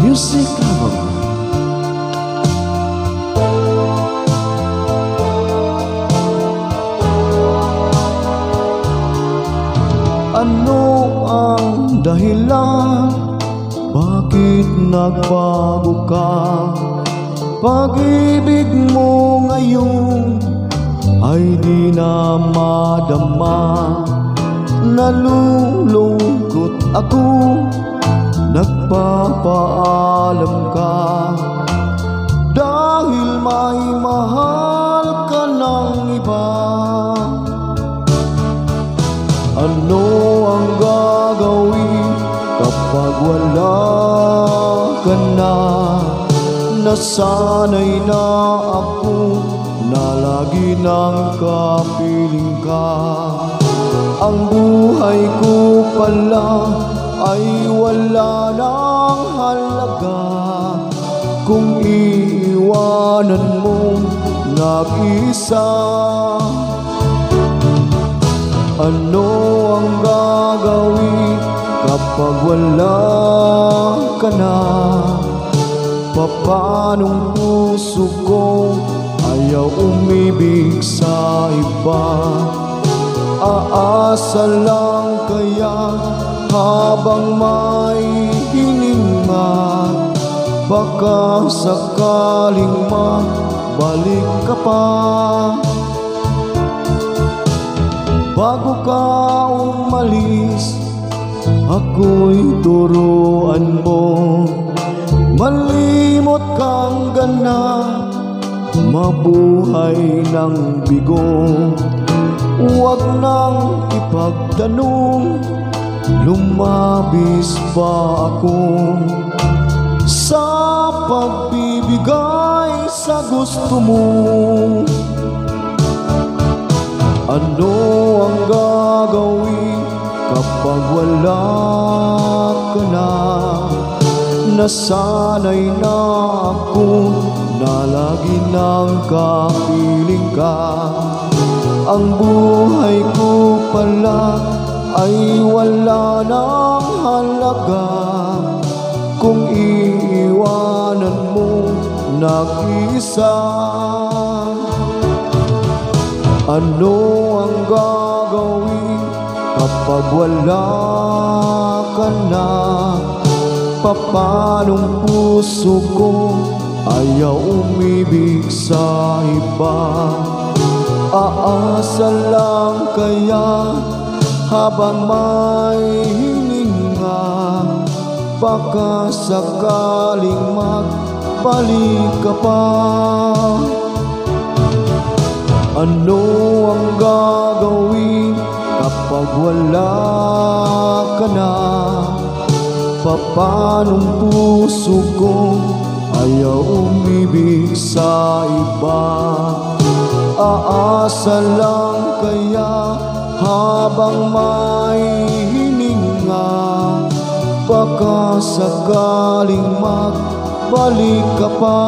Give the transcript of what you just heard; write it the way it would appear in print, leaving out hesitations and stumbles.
Music Lover. Ano ang dahilan? Bakit nagbago ka? Pag-ibig mo ngayon ay di na madama. Nalulungkot ako, nagpapaalam ka, dahil may mahal ka ng iba. Ano ang gagawin kapag wala ka na? Nasanay na ako na lagi nang kapiling ka. Ang buhay ko pala ay wala nang halaga kung iiwanan mo nag-isa. Ano ang gagawin kapag wala ka na? Papanong puso ko ayaw umibig sa iba? Aasa lang kaya habang may hininga, baka sakaling mabalik ka pa. Bago ka umalis, ako'y turuan mo, malimot kang ganap, mabuhay ng bigo. Huwag nang ipagtanong, lumabis pa ako sa pagbibigay sa gusto mo. Ano ang gagawin kapag wala ka na? Nasanay na ako na lagi nang kapiling ka. Ang buhay ko pala ay wala nang halaga kung iiwanan mo nag-isa. Ano ang gagawin kapag wala ka na? Papanong puso ko ayaw umibig sa iba? Aasa lang kaya habang may hininga, baka sakaling magbalik ka pa. Ano ang gagawin kapag wala ka na? Papanong puso ko ayaw umibig sa iba? Aasa lang kaya habang may hininga, baka sakaling magbalik ka pa.